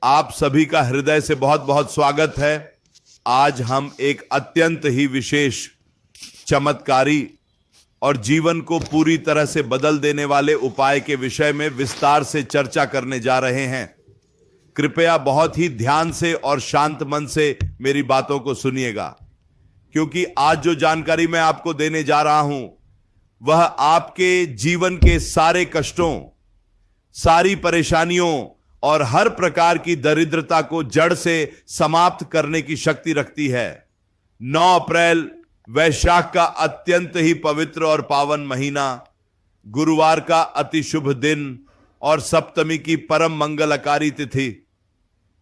आप सभी का हृदय से बहुत बहुत स्वागत है। आज हम एक अत्यंत ही विशेष, चमत्कारी और जीवन को पूरी तरह से बदल देने वाले उपाय के विषय में विस्तार से चर्चा करने जा रहे हैं। कृपया बहुत ही ध्यान से और शांत मन से मेरी बातों को सुनिएगा, क्योंकि आज जो जानकारी मैं आपको देने जा रहा हूं वह आपके जीवन के सारे कष्टों, सारी परेशानियों और हर प्रकार की दरिद्रता को जड़ से समाप्त करने की शक्ति रखती है। 9 अप्रैल वैशाख का अत्यंत ही पवित्र और पावन महीना, गुरुवार का अति शुभ दिन और सप्तमी की परम मंगलकारी तिथि।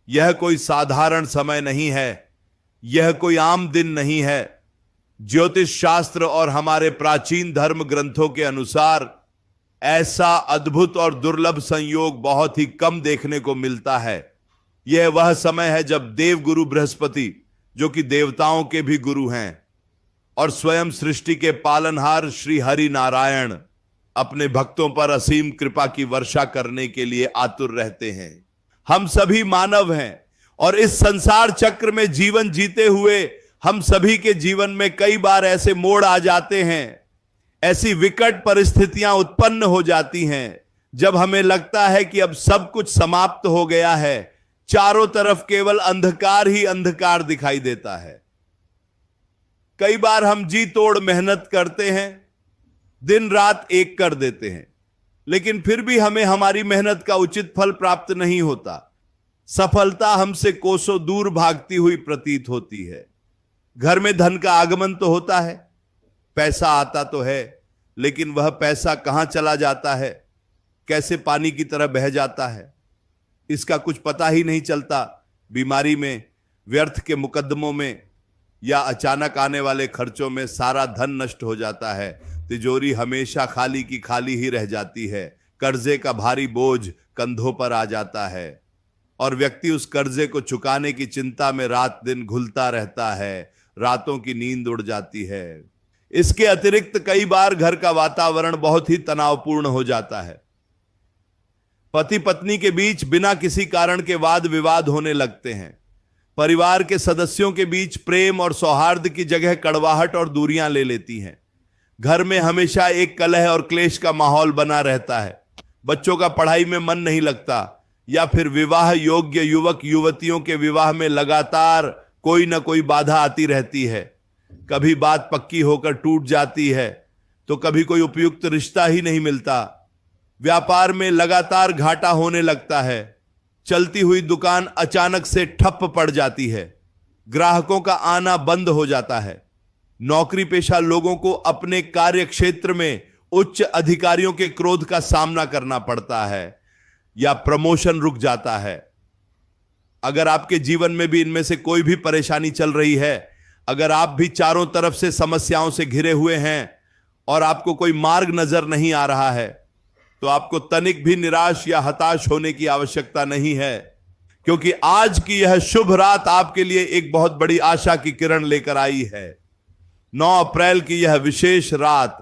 यह कोई साधारण समय नहीं है, यह कोई आम दिन नहीं है। ज्योतिष शास्त्र और हमारे प्राचीन धर्म ग्रंथों के अनुसार ऐसा अद्भुत और दुर्लभ संयोग बहुत ही कम देखने को मिलता है। यह वह समय है जब देव गुरु बृहस्पति, जो कि देवताओं के भी गुरु हैं, और स्वयं सृष्टि के पालनहार श्री हरि नारायण अपने भक्तों पर असीम कृपा की वर्षा करने के लिए आतुर रहते हैं। हम सभी मानव हैं और इस संसार चक्र में जीवन जीते हुए हम सभी के जीवन में कई बार ऐसे मोड़ आ जाते हैं, ऐसी विकट परिस्थितियां उत्पन्न हो जाती हैं जब हमें लगता है कि अब सब कुछ समाप्त हो गया है। चारों तरफ केवल अंधकार ही अंधकार दिखाई देता है। कई बार हम जी तोड़ मेहनत करते हैं, दिन रात एक कर देते हैं, लेकिन फिर भी हमें हमारी मेहनत का उचित फल प्राप्त नहीं होता। सफलता हमसे कोसों दूर भागती हुई प्रतीत होती है। घर में धन का आगमन तो होता है, पैसा आता तो है, लेकिन वह पैसा कहां चला जाता है, कैसे पानी की तरह बह जाता है, इसका कुछ पता ही नहीं चलता। बीमारी में, व्यर्थ के मुकद्दमों में या अचानक आने वाले खर्चों में सारा धन नष्ट हो जाता है। तिजोरी हमेशा खाली की खाली ही रह जाती है। कर्जे का भारी बोझ कंधों पर आ जाता है और व्यक्ति उस कर्जे को चुकाने की चिंता में रात दिन घुलता रहता है। रातों की नींद उड़ जाती है। इसके अतिरिक्त कई बार घर का वातावरण बहुत ही तनावपूर्ण हो जाता है। पति पत्नी के बीच बिना किसी कारण के वाद विवाद होने लगते हैं। परिवार के सदस्यों के बीच प्रेम और सौहार्द की जगह कड़वाहट और दूरियां ले लेती हैं। घर में हमेशा एक कलह और क्लेश का माहौल बना रहता है। बच्चों का पढ़ाई में मन नहीं लगता, या फिर विवाह योग्य युवक युवतियों के विवाह में लगातार कोई ना कोई बाधा आती रहती है। कभी बात पक्की होकर टूट जाती है तो कभी कोई उपयुक्त रिश्ता ही नहीं मिलता। व्यापार में लगातार घाटा होने लगता है। चलती हुई दुकान अचानक से ठप पड़ जाती है। ग्राहकों का आना बंद हो जाता है। नौकरी पेशा लोगों को अपने कार्य क्षेत्र में उच्च अधिकारियों के क्रोध का सामना करना पड़ता है, या प्रमोशन रुक जाता है। अगर आपके जीवन में भी इनमें से कोई भी परेशानी चल रही है, अगर आप भी चारों तरफ से समस्याओं से घिरे हुए हैं और आपको कोई मार्ग नजर नहीं आ रहा है, तो आपको तनिक भी निराश या हताश होने की आवश्यकता नहीं है, क्योंकि आज की यह शुभ रात आपके लिए एक बहुत बड़ी आशा की किरण लेकर आई है। 9 अप्रैल की यह विशेष रात,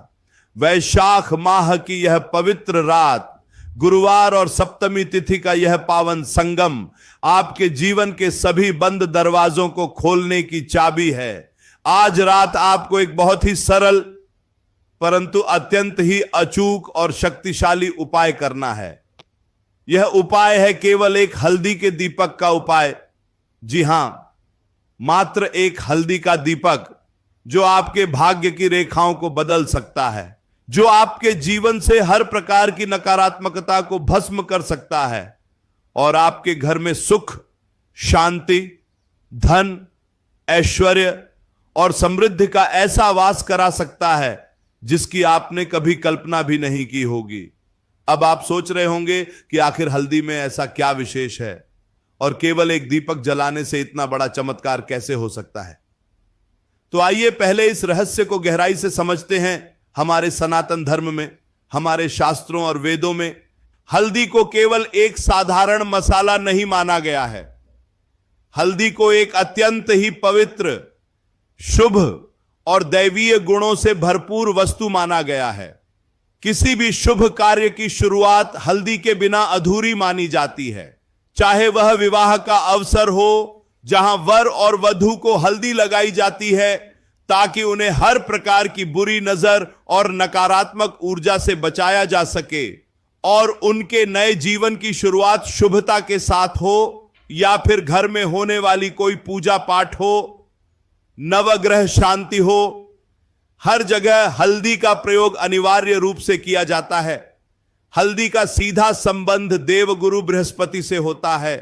वैशाख माह की यह पवित्र रात, गुरुवार और सप्तमी तिथि का यह पावन संगम आपके जीवन के सभी बंद दरवाजों को खोलने की चाबी है। आज रात आपको एक बहुत ही सरल परंतु अत्यंत ही अचूक और शक्तिशाली उपाय करना है। यह उपाय है केवल एक हल्दी के दीपक का उपाय। जी हां, मात्र एक हल्दी का दीपक, जो आपके भाग्य की रेखाओं को बदल सकता है, जो आपके जीवन से हर प्रकार की नकारात्मकता को भस्म कर सकता है और आपके घर में सुख, शांति, धन, ऐश्वर्य और समृद्धि का ऐसा वास करा सकता है जिसकी आपने कभी कल्पना भी नहीं की होगी। अब आप सोच रहे होंगे कि आखिर हल्दी में ऐसा क्या विशेष है और केवल एक दीपक जलाने से इतना बड़ा चमत्कार कैसे हो सकता है। तो आइए पहले इस रहस्य को गहराई से समझते हैं। हमारे सनातन धर्म में, हमारे शास्त्रों और वेदों में हल्दी को केवल एक साधारण मसाला नहीं माना गया है। हल्दी को एक अत्यंत ही पवित्र, शुभ और दैवीय गुणों से भरपूर वस्तु माना गया है। किसी भी शुभ कार्य की शुरुआत हल्दी के बिना अधूरी मानी जाती है। चाहे वह विवाह का अवसर हो जहां वर और वधू को हल्दी लगाई जाती है ताकि उन्हें हर प्रकार की बुरी नजर और नकारात्मक ऊर्जा से बचाया जा सके और उनके नए जीवन की शुरुआत शुभता के साथ हो, या फिर घर में होने वाली कोई पूजा पाठ हो, नवग्रह शांति हो, हर जगह हल्दी का प्रयोग अनिवार्य रूप से किया जाता है। हल्दी का सीधा संबंध देवगुरु बृहस्पति से होता है।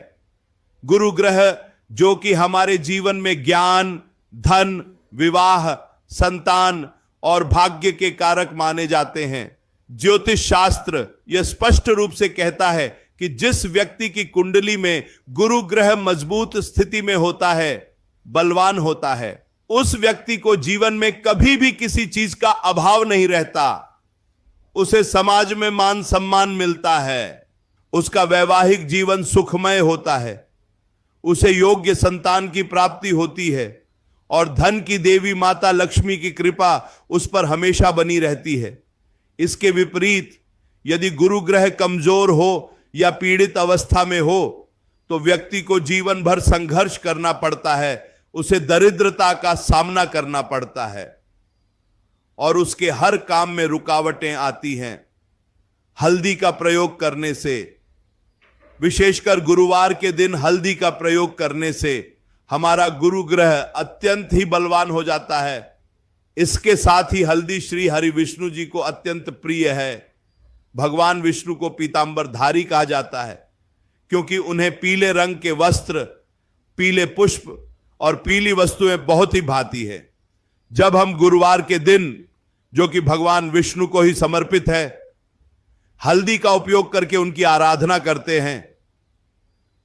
गुरु ग्रह जो कि हमारे जीवन में ज्ञान, धन, विवाह, संतान और भाग्य के कारक माने जाते हैं। ज्योतिष शास्त्र यह स्पष्ट रूप से कहता है कि जिस व्यक्ति की कुंडली में गुरु ग्रह मजबूत स्थिति में होता है, बलवान होता है, उस व्यक्ति को जीवन में कभी भी किसी चीज का अभाव नहीं रहता। उसे समाज में मान सम्मान मिलता है, उसका वैवाहिक जीवन सुखमय होता है, उसे योग्य संतान की प्राप्ति होती है और धन की देवी माता लक्ष्मी की कृपा उस पर हमेशा बनी रहती है। इसके विपरीत यदि गुरु ग्रह कमजोर हो या पीड़ित अवस्था में हो तो व्यक्ति को जीवन भर संघर्ष करना पड़ता है, उसे दरिद्रता का सामना करना पड़ता है और उसके हर काम में रुकावटें आती हैं। हल्दी का प्रयोग करने से, विशेषकर गुरुवार के दिन हल्दी का प्रयोग करने से हमारा गुरु ग्रह अत्यंत ही बलवान हो जाता है। इसके साथ ही हल्दी श्री हरि विष्णु जी को अत्यंत प्रिय है। भगवान विष्णु को पीतांबरधारी कहा जाता है क्योंकि उन्हें पीले रंग के वस्त्र, पीले पुष्प और पीली वस्तुएं बहुत ही भाती है। जब हम गुरुवार के दिन, जो कि भगवान विष्णु को ही समर्पित है, हल्दी का उपयोग करके उनकी आराधना करते हैं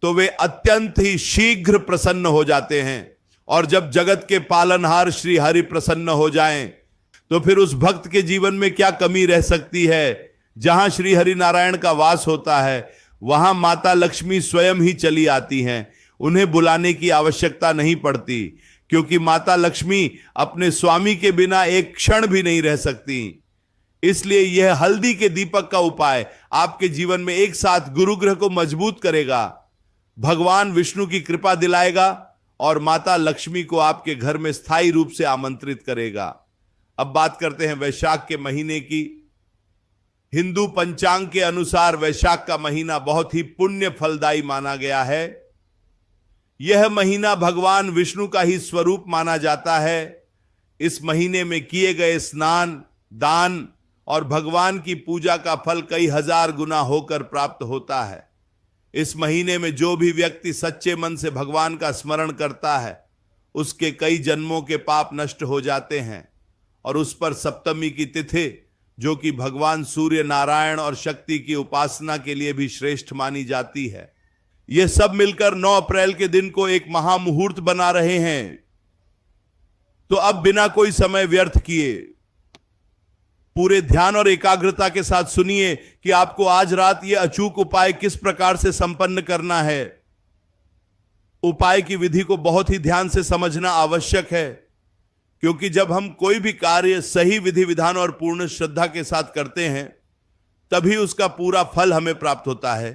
तो वे अत्यंत ही शीघ्र प्रसन्न हो जाते हैं। और जब जगत के पालनहार श्री हरि प्रसन्न हो जाएं तो फिर उस भक्त के जीवन में क्या कमी रह सकती है। जहां श्री हरि नारायण का वास होता है वहां माता लक्ष्मी स्वयं ही चली आती हैं। उन्हें बुलाने की आवश्यकता नहीं पड़ती क्योंकि माता लक्ष्मी अपने स्वामी के बिना एक क्षण भी नहीं रह सकती। इसलिए यह हल्दी के दीपक का उपाय आपके जीवन में एक साथ गुरु ग्रह को मजबूत करेगा, भगवान विष्णु की कृपा दिलाएगा और माता लक्ष्मी को आपके घर में स्थायी रूप से आमंत्रित करेगा। अब बात करते हैं वैशाख के महीने की। हिंदू पंचांग के अनुसार वैशाख का महीना बहुत ही पुण्य फलदायी माना गया है। यह महीना भगवान विष्णु का ही स्वरूप माना जाता है। इस महीने में किए गए स्नान, दान और भगवान की पूजा का फल कई हजार गुना होकर प्राप्त होता है। इस महीने में जो भी व्यक्ति सच्चे मन से भगवान का स्मरण करता है उसके कई जन्मों के पाप नष्ट हो जाते हैं। और उस पर सप्तमी की तिथि, जो कि भगवान सूर्य नारायण और शक्ति की उपासना के लिए भी श्रेष्ठ मानी जाती है, ये सब मिलकर 9 अप्रैल के दिन को एक महामुहूर्त बना रहे हैं। तो अब बिना कोई समय व्यर्थ किए पूरे ध्यान और एकाग्रता के साथ सुनिए कि आपको आज रात ये अचूक उपाय किस प्रकार से संपन्न करना है। उपाय की विधि को बहुत ही ध्यान से समझना आवश्यक है क्योंकि जब हम कोई भी कार्य सही विधि विधान और पूर्ण श्रद्धा के साथ करते हैं तभी उसका पूरा फल हमें प्राप्त होता है।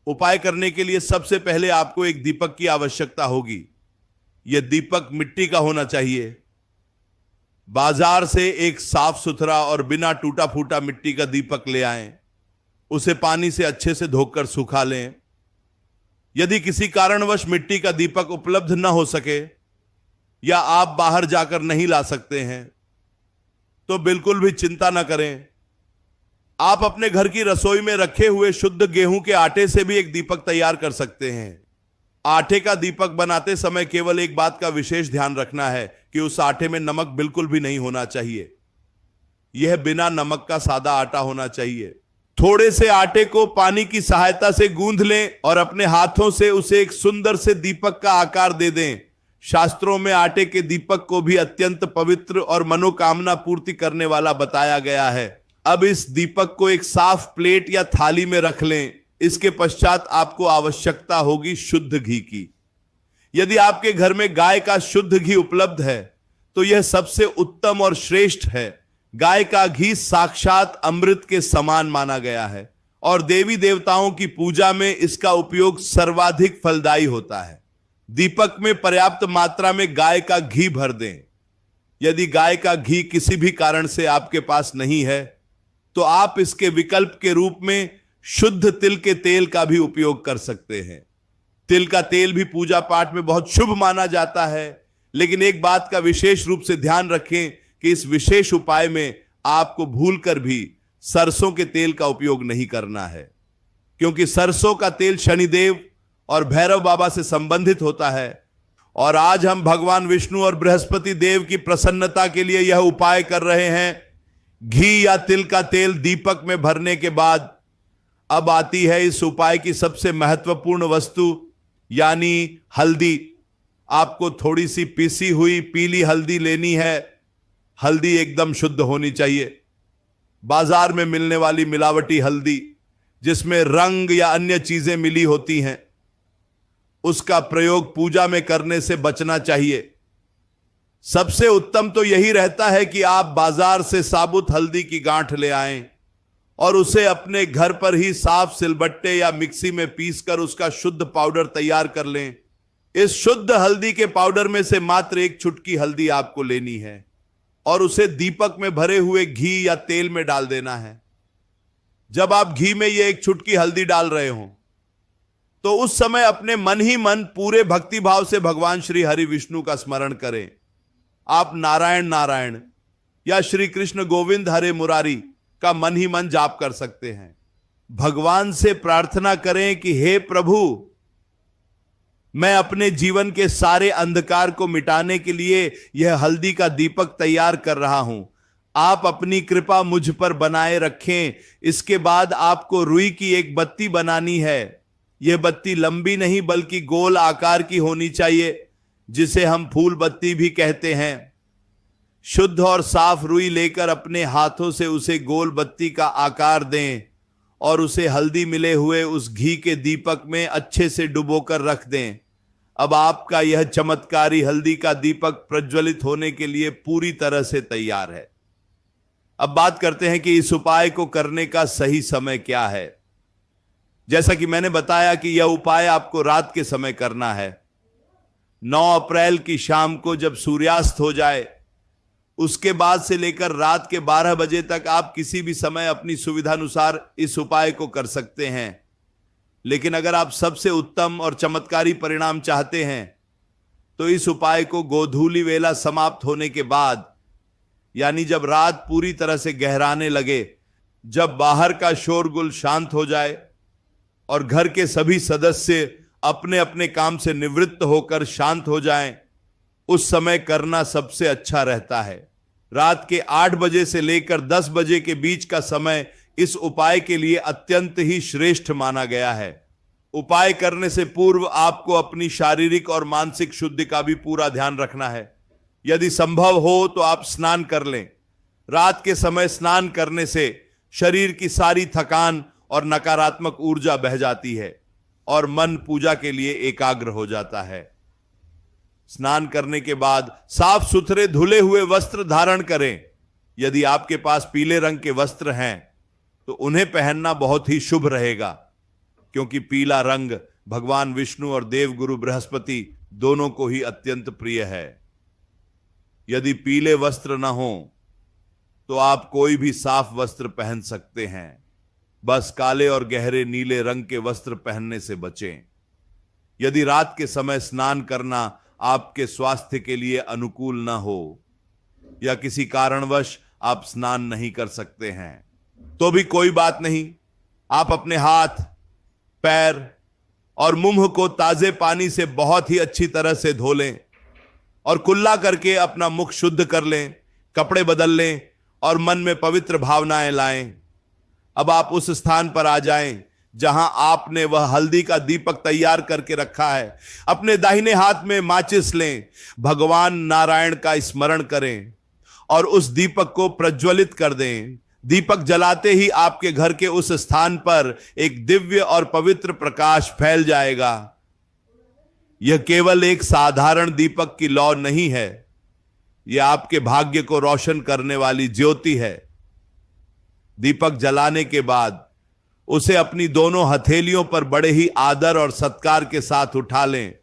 उपाय करने के लिए सबसे पहले आपको एक दीपक की आवश्यकता होगी। यह दीपक मिट्टी का होना चाहिए। बाजार से एक साफ सुथरा और बिना टूटा फूटा मिट्टी का दीपक ले आएं। उसे पानी से अच्छे से धोकर सुखा लें। यदि किसी कारणवश मिट्टी का दीपक उपलब्ध न हो सके या आप बाहर जाकर नहीं ला सकते हैं तो बिल्कुल भी चिंता न करें। आप अपने घर की रसोई में रखे हुए शुद्ध गेहूं के आटे से भी एक दीपक तैयार कर सकते हैं। आटे का दीपक बनाते समय केवल एक बात का विशेष ध्यान रखना है कि उस आटे में नमक बिल्कुल भी नहीं होना चाहिए। यह बिना नमक का सादा आटा होना चाहिए। थोड़े से आटे को पानी की सहायता से गूंथ लें और अपने हाथों से उसे एक सुंदर से दीपक का आकार दे दें। शास्त्रों में आटे के दीपक को भी अत्यंत पवित्र और मनोकामना पूर्ति करने वाला बताया गया है। अब इस दीपक को एक साफ प्लेट या थाली में रख लें। इसके पश्चात आपको आवश्यकता होगी शुद्ध घी की। यदि आपके घर में गाय का शुद्ध घी उपलब्ध है तो यह सबसे उत्तम और श्रेष्ठ है। गाय का घी साक्षात अमृत के समान माना गया है और देवी देवताओं की पूजा में इसका उपयोग सर्वाधिक फलदायी होता है। दीपक में पर्याप्त मात्रा में गाय का घी भर दें। यदि गाय का घी किसी भी कारण से आपके पास नहीं है तो आप इसके विकल्प के रूप में शुद्ध तिल के तेल का भी उपयोग कर सकते हैं। तिल का तेल भी पूजा पाठ में बहुत शुभ माना जाता है, लेकिन एक बात का विशेष रूप से ध्यान रखें कि इस विशेष उपाय में आपको भूलकर भी सरसों के तेल का उपयोग नहीं करना है, क्योंकि सरसों का तेल शनिदेव और भैरव बाबा से संबंधित होता है। और आज हम भगवान विष्णु और बृहस्पति देव की प्रसन्नता के लिए यह उपाय कर रहे हैं। घी या तिल का तेल दीपक में भरने के बाद अब आती है इस उपाय की सबसे महत्वपूर्ण वस्तु, यानी हल्दी। आपको थोड़ी सी पीसी हुई पीली हल्दी लेनी है। हल्दी एकदम शुद्ध होनी चाहिए। बाजार में मिलने वाली मिलावटी हल्दी जिसमें रंग या अन्य चीजें मिली होती हैं, उसका प्रयोग पूजा में करने से बचना चाहिए। सबसे उत्तम तो यही रहता है कि आप बाजार से साबुत हल्दी की गांठ ले आएं और उसे अपने घर पर ही साफ सिलबट्टे या मिक्सी में पीसकर उसका शुद्ध पाउडर तैयार कर लें। इस शुद्ध हल्दी के पाउडर में से मात्र एक चुटकी हल्दी आपको लेनी है और उसे दीपक में भरे हुए घी या तेल में डाल देना है। जब आप घी में ये एक चुटकी हल्दी डाल रहे हो तो उस समय अपने मन ही मन पूरे भक्ति भाव से भगवान श्री हरि विष्णु का स्मरण करें। आप नारायण नारायण या श्री कृष्ण गोविंद हरे मुरारी का मन ही मन जाप कर सकते हैं। भगवान से प्रार्थना करें कि हे प्रभु, मैं अपने जीवन के सारे अंधकार को मिटाने के लिए यह हल्दी का दीपक तैयार कर रहा हूं। आप अपनी कृपा मुझ पर बनाए रखें। इसके बाद आपको रुई की एक बत्ती बनानी है। यह बत्ती लंबी नहीं बल्कि गोल आकार की होनी चाहिए, जिसे हम फूल बत्ती भी कहते हैं। शुद्ध और साफ रुई लेकर अपने हाथों से उसे गोल बत्ती का आकार दें और उसे हल्दी मिले हुए उस घी के दीपक में अच्छे से डुबोकर रख दें। अब आपका यह चमत्कारी हल्दी का दीपक प्रज्वलित होने के लिए पूरी तरह से तैयार है। अब बात करते हैं कि इस उपाय को करने का सही समय क्या है। जैसा कि मैंने बताया कि यह उपाय आपको रात के समय करना है। 9 अप्रैल की शाम को जब सूर्यास्त हो जाए, उसके बाद से लेकर रात के 12 बजे तक आप किसी भी समय अपनी सुविधानुसार इस उपाय को कर सकते हैं। लेकिन अगर आप सबसे उत्तम और चमत्कारी परिणाम चाहते हैं तो इस उपाय को गोधूली वेला समाप्त होने के बाद, यानी जब रात पूरी तरह से गहराने लगे, जब बाहर का शोरगुल शांत हो जाए और घर के सभी सदस्य अपने अपने काम से निवृत्त होकर शांत हो जाएं, उस समय करना सबसे अच्छा रहता है। रात के 8 बजे से लेकर 10 बजे के बीच का समय इस उपाय के लिए अत्यंत ही श्रेष्ठ माना गया है। उपाय करने से पूर्व आपको अपनी शारीरिक और मानसिक शुद्धि का भी पूरा ध्यान रखना है। यदि संभव हो तो आप स्नान कर लें। रात के समय स्नान करने से शरीर की सारी थकान और नकारात्मक ऊर्जा बह जाती है और मन पूजा के लिए एकाग्र हो जाता है। स्नान करने के बाद साफ सुथरे धुले हुए वस्त्र धारण करें। यदि आपके पास पीले रंग के वस्त्र हैं तो उन्हें पहनना बहुत ही शुभ रहेगा, क्योंकि पीला रंग भगवान विष्णु और देवगुरु बृहस्पति दोनों को ही अत्यंत प्रिय है। यदि पीले वस्त्र न हो तो आप कोई भी साफ वस्त्र पहन सकते हैं। बस काले और गहरे नीले रंग के वस्त्र पहनने से बचें। यदि रात के समय स्नान करना आपके स्वास्थ्य के लिए अनुकूल न हो या किसी कारणवश आप स्नान नहीं कर सकते हैं तो भी कोई बात नहीं। आप अपने हाथ, पैर और मुंह को ताजे पानी से बहुत ही अच्छी तरह से धो लें और कुल्ला करके अपना मुख शुद्ध कर लें, कपड़े बदल लें और मन में पवित्र भावनाएं लाएं। अब आप उस स्थान पर आ जाएं जहां आपने वह हल्दी का दीपक तैयार करके रखा है। अपने दाहिने हाथ में माचिस लें, भगवान नारायण का स्मरण करें और उस दीपक को प्रज्वलित कर दें। दीपक जलाते ही आपके घर के उस स्थान पर एक दिव्य और पवित्र प्रकाश फैल जाएगा। यह केवल एक साधारण दीपक की लौ नहीं है, यह आपके भाग्य को रोशन करने वाली ज्योति है। दीपक जलाने के बाद उसे अपनी दोनों हथेलियों पर बड़े ही आदर और सत्कार के साथ उठा लें।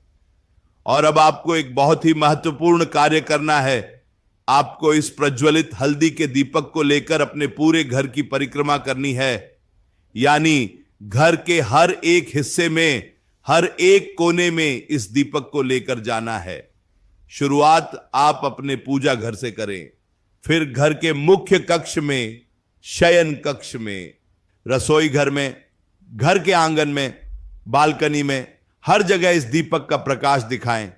और अब आपको एक बहुत ही महत्वपूर्ण कार्य करना है। आपको इस प्रज्वलित हल्दी के दीपक को लेकर अपने पूरे घर की परिक्रमा करनी है, यानी घर के हर एक हिस्से में, हर एक कोने में इस दीपक को लेकर जाना है। शुरुआत आप अपने पूजा घर से करें, फिर घर के मुख्य कक्ष में, शयन कक्ष में, रसोई घर में, घर के आंगन में, बालकनी में, हर जगह इस दीपक का प्रकाश दिखाएं।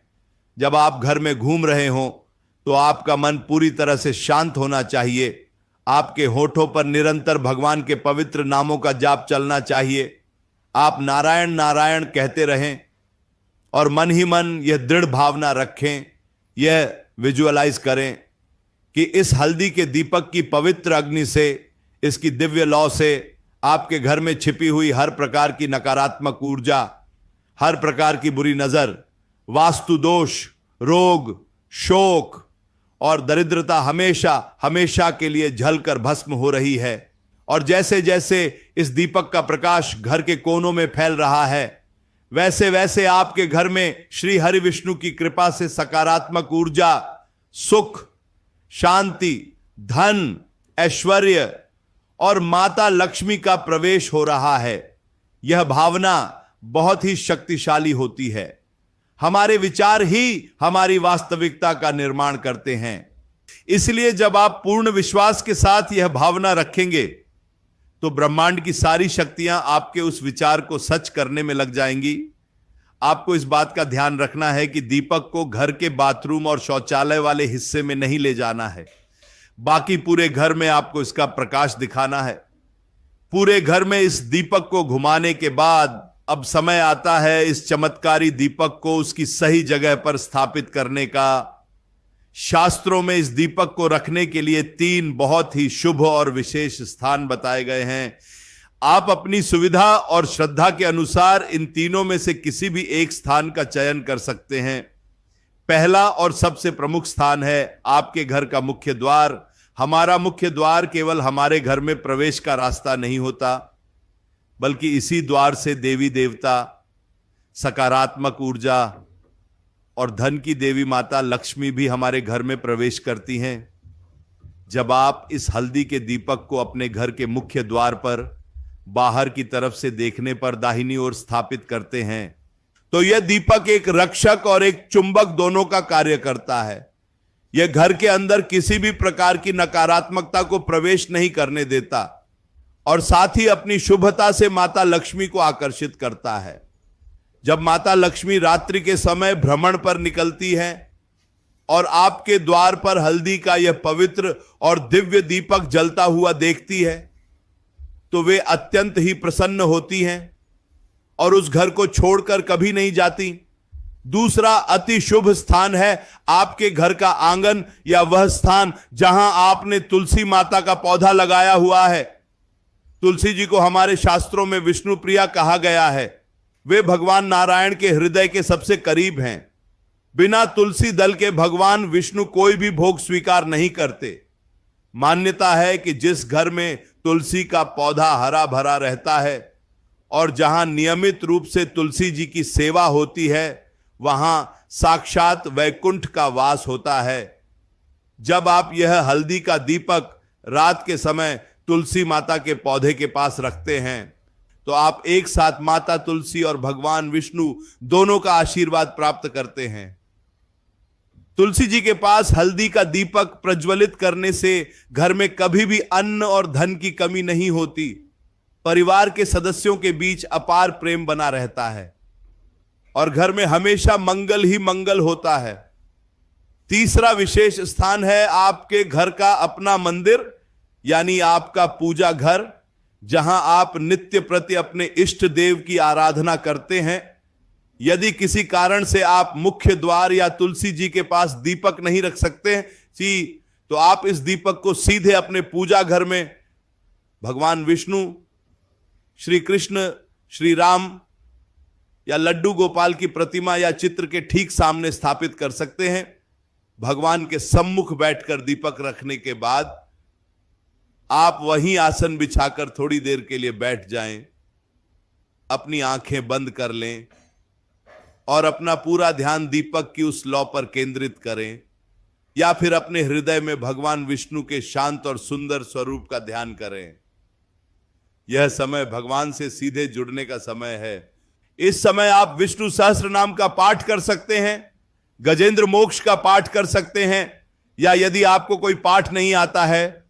जब आप घर में घूम रहे हों तो आपका मन पूरी तरह से शांत होना चाहिए। आपके होठों पर निरंतर भगवान के पवित्र नामों का जाप चलना चाहिए। आप नारायण नारायण कहते रहें और मन ही मन यह दृढ़ भावना रखें, यह विजुअलाइज करें कि इस हल्दी के दीपक की पवित्र अग्नि से, इसकी दिव्य लौ से आपके घर में छिपी हुई हर प्रकार की नकारात्मक ऊर्जा, हर प्रकार की बुरी नजर, वास्तु दोष, रोग, शोक और दरिद्रता हमेशा हमेशा के लिए जलकर भस्म हो रही है। और जैसे जैसे इस दीपक का प्रकाश घर के कोनों में फैल रहा है, वैसे वैसे आपके घर में श्री हरि विष्णु की कृपा से सकारात्मक ऊर्जा, सुख, शांति, धन, ऐश्वर्य और माता लक्ष्मी का प्रवेश हो रहा है। यह भावना बहुत ही शक्तिशाली होती है। हमारे विचार ही हमारी वास्तविकता का निर्माण करते हैं। इसलिए जब आप पूर्ण विश्वास के साथ यह भावना रखेंगे तो ब्रह्मांड की सारी शक्तियां आपके उस विचार को सच करने में लग जाएंगी। आपको इस बात का ध्यान रखना है कि दीपक को घर के बाथरूम और शौचालय वाले हिस्से में नहीं ले जाना है। बाकी पूरे घर में आपको इसका प्रकाश दिखाना है। पूरे घर में इस दीपक को घुमाने के बाद अब समय आता है इस चमत्कारी दीपक को उसकी सही जगह पर स्थापित करने का। शास्त्रों में इस दीपक को रखने के लिए 3 बहुत ही शुभ और विशेष स्थान बताए गए हैं। आप अपनी सुविधा और श्रद्धा के अनुसार इन तीनों में से किसी भी एक स्थान का चयन कर सकते हैं। पहला और सबसे प्रमुख स्थान है आपके घर का मुख्य द्वार। हमारा मुख्य द्वार केवल हमारे घर में प्रवेश का रास्ता नहीं होता, बल्कि इसी द्वार से देवी देवता, सकारात्मक ऊर्जा और धन की देवी माता लक्ष्मी भी हमारे घर में प्रवेश करती हैं। जब आप इस हल्दी के दीपक को अपने घर के मुख्य द्वार पर बाहर की तरफ से देखने पर दाहिनी ओर स्थापित करते हैं तो यह दीपक एक रक्षक और एक चुंबक दोनों का कार्य करता है। यह घर के अंदर किसी भी प्रकार की नकारात्मकता को प्रवेश नहीं करने देता और साथ ही अपनी शुभता से माता लक्ष्मी को आकर्षित करता है। जब माता लक्ष्मी रात्रि के समय भ्रमण पर निकलती हैं और आपके द्वार पर हल्दी का यह पवित्र और दिव्य दीपक जलता हुआ देखती है तो वे अत्यंत ही प्रसन्न होती हैं और उस घर को छोड़कर कभी नहीं जाती। दूसरा अति शुभ स्थान है आपके घर का आंगन या वह स्थान जहां आपने तुलसी माता का पौधा लगाया हुआ है। तुलसी जी को हमारे शास्त्रों में विष्णु प्रिया कहा गया है। वे भगवान नारायण के हृदय के सबसे करीब हैं। बिना तुलसी दल के भगवान विष्णु कोई भी भोग स्वीकार नहीं करते। मान्यता है कि जिस घर में तुलसी का पौधा हरा भरा रहता है और जहां नियमित रूप से तुलसी जी की सेवा होती है, वहां साक्षात वैकुंठ का वास होता है। जब आप यह हल्दी का दीपक रात के समय तुलसी माता के पौधे के पास रखते हैं तो आप एक साथ माता तुलसी और भगवान विष्णु दोनों का आशीर्वाद प्राप्त करते हैं। तुलसी जी के पास हल्दी का दीपक प्रज्वलित करने से घर में कभी भी अन्न और धन की कमी नहीं होती। परिवार के सदस्यों के बीच अपार प्रेम बना रहता है और घर में हमेशा मंगल ही मंगल होता है। तीसरा विशेष स्थान है आपके घर का अपना मंदिर, यानी आपका पूजा घर, जहां आप नित्य प्रति अपने इष्ट देव की आराधना करते हैं। यदि किसी कारण से आप मुख्य द्वार या तुलसी जी के पास दीपक नहीं रख सकते जी, तो आप इस दीपक को सीधे अपने पूजा घर में भगवान विष्णु, श्री कृष्ण, श्री राम या लड्डू गोपाल की प्रतिमा या चित्र के ठीक सामने स्थापित कर सकते हैं। भगवान के सम्मुख बैठकर दीपक रखने के बाद आप वहीं आसन बिछाकर थोड़ी देर के लिए बैठ जाएं अपनी आंखें बंद कर लें और अपना पूरा ध्यान दीपक की उस लौ पर केंद्रित करें, या फिर अपने हृदय में भगवान विष्णु के शांत और सुंदर स्वरूप का ध्यान करें। यह समय भगवान से सीधे जुड़ने का समय है। इस समय आप विष्णु सहस्त्र नाम का पाठ कर सकते हैं, गजेंद्र मोक्ष का पाठ कर सकते हैं, या यदि आपको कोई पाठ नहीं आता है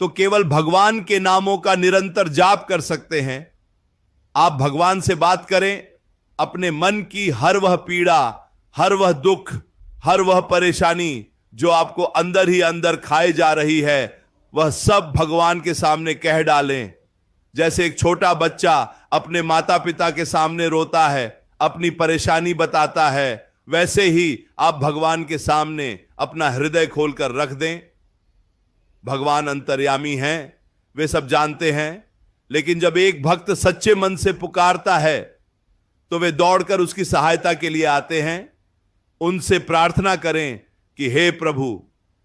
तो केवल भगवान के नामों का निरंतर जाप कर सकते हैं। आप भगवान से बात करें, अपने मन की हर वह पीड़ा, हर वह दुख, हर वह परेशानी जो आपको अंदर ही अंदर खाए जा रही है, वह सब भगवान के सामने कह डालें। जैसे एक छोटा बच्चा अपने माता पिता के सामने रोता है, अपनी परेशानी बताता है, वैसे ही आप भगवान के सामने अपना हृदय खोलकर रख दें। भगवान अंतर्यामी हैं, वे सब जानते हैं, लेकिन जब एक भक्त सच्चे मन से पुकारता है तो वे दौड़कर उसकी सहायता के लिए आते हैं। उनसे प्रार्थना करें कि हे प्रभु,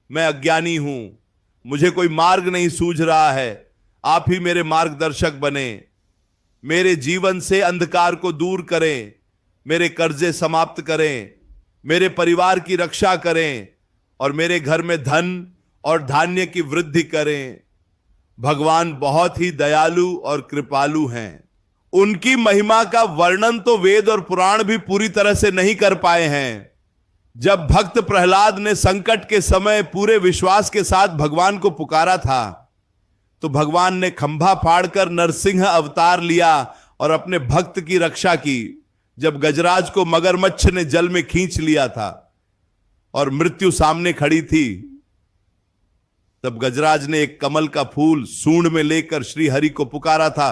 मैं अज्ञानी हूं, मुझे कोई मार्ग नहीं सूझ रहा है, आप ही मेरे मार्गदर्शक बने, मेरे जीवन से अंधकार को दूर करें, मेरे कर्जे समाप्त करें, मेरे परिवार की रक्षा करें और मेरे घर में धन और धान्य की वृद्धि करें। भगवान बहुत ही दयालु और कृपालु हैं। उनकी महिमा का वर्णन तो वेद और पुराण भी पूरी तरह से नहीं कर पाए हैं। जब भक्त प्रहलाद ने संकट के समय पूरे विश्वास के साथ भगवान को पुकारा था तो भगवान ने खंभा फाड़कर नरसिंह अवतार लिया और अपने भक्त की रक्षा की। जब गजराज को मगरमच्छ ने जल में खींच लिया था और मृत्यु सामने खड़ी थी, तब गजराज ने एक कमल का फूल सूंड में लेकर श्री हरि को पुकारा था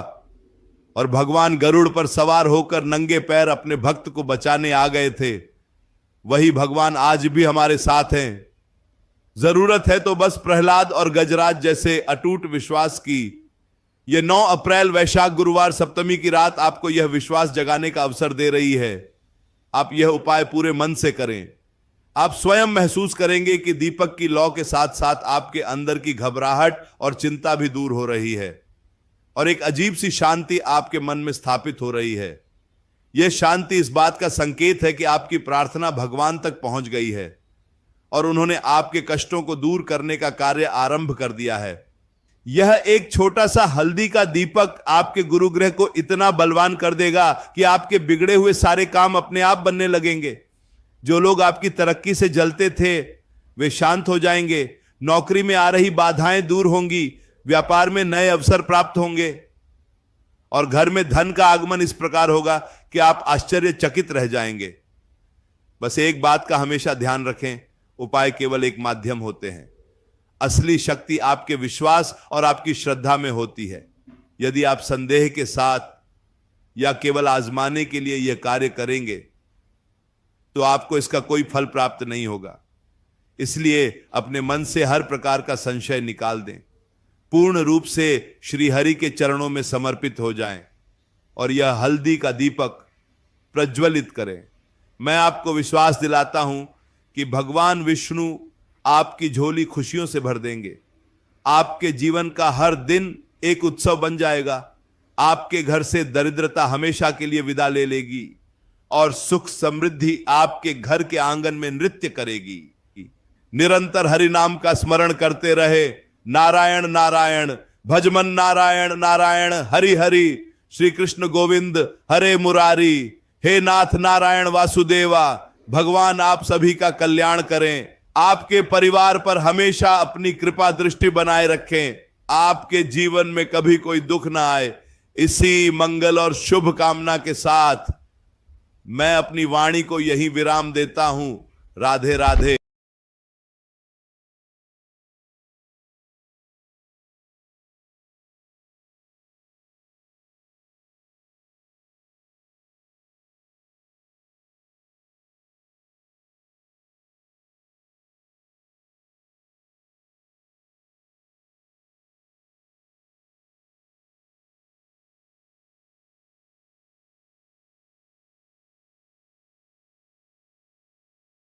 और भगवान गरुड़ पर सवार होकर नंगे पैर अपने भक्त को बचाने आ गए थे। वही भगवान आज भी हमारे साथ हैं। जरूरत है तो बस प्रहलाद और गजराज जैसे अटूट विश्वास की। यह 9 अप्रैल वैशाख गुरुवार सप्तमी की रात आपको यह विश्वास जगाने का अवसर दे रही है। आप यह उपाय पूरे मन से करें। आप स्वयं महसूस करेंगे कि दीपक की लौ के साथ साथ आपके अंदर की घबराहट और चिंता भी दूर हो रही है और एक अजीब सी शांति आपके मन में स्थापित हो रही है। यह शांति इस बात का संकेत है कि आपकी प्रार्थना भगवान तक पहुंच गई है और उन्होंने आपके कष्टों को दूर करने का कार्य आरंभ कर दिया है। यह एक छोटा सा हल्दी का दीपक आपके गुरुग्रह को इतना बलवान कर देगा कि आपके बिगड़े हुए सारे काम अपने आप बनने लगेंगे। जो लोग आपकी तरक्की से जलते थे वे शांत हो जाएंगे, नौकरी में आ रही बाधाएं दूर होंगी, व्यापार में नए अवसर प्राप्त होंगे और घर में धन का आगमन इस प्रकार होगा कि आप आश्चर्यचकित रह जाएंगे। बस एक बात का हमेशा ध्यान रखें, उपाय केवल एक माध्यम होते हैं। असली शक्ति आपके विश्वास और आपकी श्रद्धा में होती है। यदि आप संदेह के साथ या केवल आजमाने के लिए यह कार्य करेंगे तो आपको इसका कोई फल प्राप्त नहीं होगा। इसलिए अपने मन से हर प्रकार का संशय निकाल दें, पूर्ण रूप से श्री हरि के चरणों में समर्पित हो जाएं और यह हल्दी का दीपक प्रज्वलित करें। मैं आपको विश्वास दिलाता हूं कि भगवान विष्णु आपकी झोली खुशियों से भर देंगे। आपके जीवन का हर दिन एक उत्सव बन जाएगा। आपके घर से दरिद्रता हमेशा के लिए विदा ले लेगी और सुख समृद्धि आपके घर के आंगन में नृत्य करेगी। निरंतर हरि नाम का स्मरण करते रहे। नारायण नारायण, भजमन नारायण नारायण, हरि हरि, श्री कृष्ण गोविंद हरे मुरारी। हे नाथ नारायण वासुदेवा, भगवान आप सभी का कल्याण करें, आपके परिवार पर हमेशा अपनी कृपा दृष्टि बनाए रखें, आपके जीवन में कभी कोई दुख ना आए। इसी मंगल और शुभ कामना के साथ मैं अपनी वाणी को यही विराम देता हूं। राधे राधे।